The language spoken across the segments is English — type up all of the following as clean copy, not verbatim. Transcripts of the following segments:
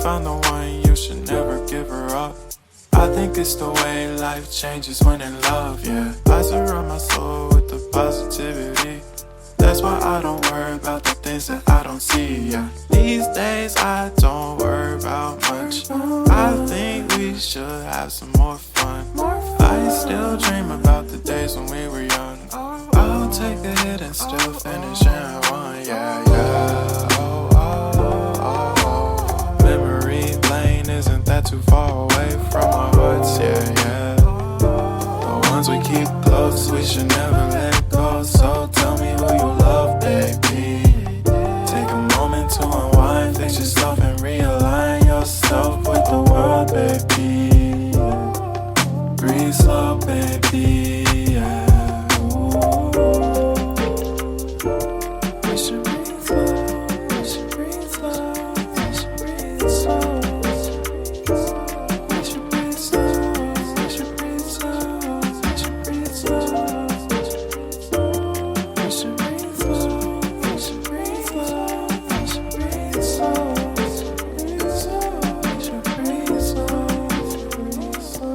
found the one, you should never give her up. I think it's the way life changes when in love, yeah. I surround my soul with the positivity. That's why I don't worry about the things that I don't see, yeah. These days I don't worry about much. I think we should have some more fun. I still dream about the days when we were young. I'll take a hit and still finish in one, yeah, yeah. Oh, oh, oh, oh. Memory lane isn't that too far away from our hearts, yeah, yeah. The ones we keep close, we should never let go. So tell me who you love, baby. Take a moment to unwind, fix yourself and realign yourself with the world, baby. Breathe slow, baby, yeah. We should breathe slow, we should breathe slow, we should breathe slow. We should breathe slow, we should breathe slow, we should breathe slow. We should breathe slow, we should breathe slow, we should breathe slow. We should breathe slow, breathe slow.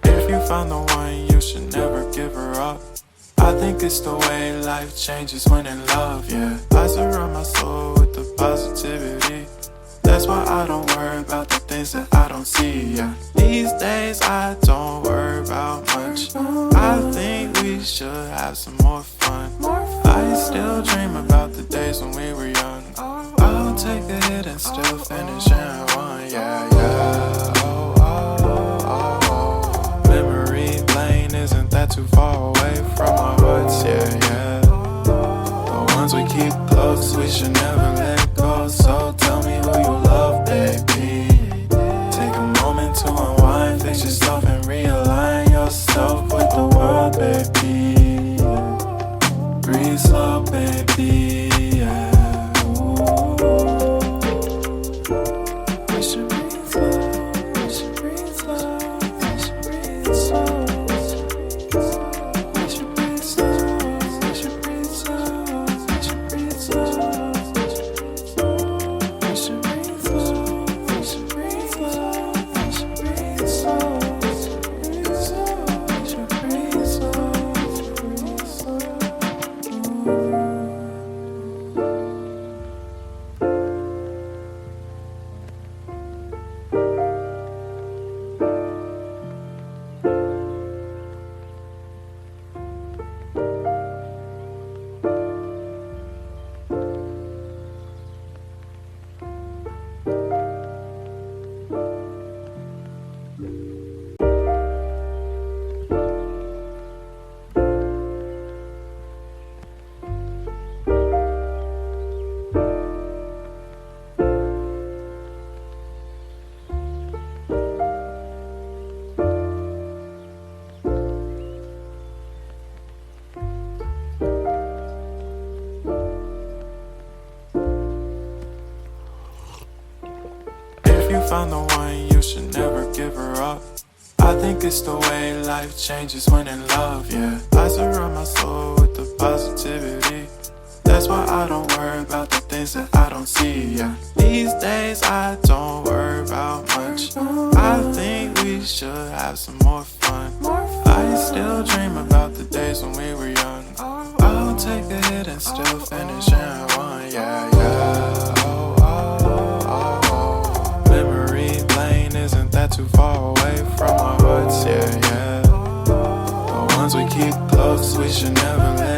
If you found the one, you should never give her up. I think it's the way life changes when in love, yeah. I surround my soul with the positivity. That's why I don't worry about the things that I don't see, yeah. These days I don't worry about much. I think we should have some more fun. I still dream about the days when we were young. I'll take a hit and still finish in one, yeah, yeah. Oh, oh, oh, oh. Memory lane isn't that too far away from our hearts, yeah, yeah. The ones we keep close, we should never let go. So tell me who you love, baby. Take a moment to unwind, fix yourself and realign yourself with the world, baby. Breathe slow, baby, yeah. We should breathe slow, we should breathe slow, we should breathe slow. We should breathe slow, we should breathe slow, we should breathe slow. We should breathe slow, we should breathe slow, we should breathe slow. We should breathe slow, breathe slow. If you found the one, you should never give her up. I think it's the way life changes when in love, yeah. I surround my soul with the positivity. That's why I don't worry about the things that I don't see, yeah. These days I don't worry about much. I think we should have some more fun. I still dream about the days when we were young. I'll take a hit and still finish in one, yeah, yeah. Oh, oh, oh, oh. Memory lane isn't that too far away from our hearts, yeah, yeah. The ones we keep close, we should never let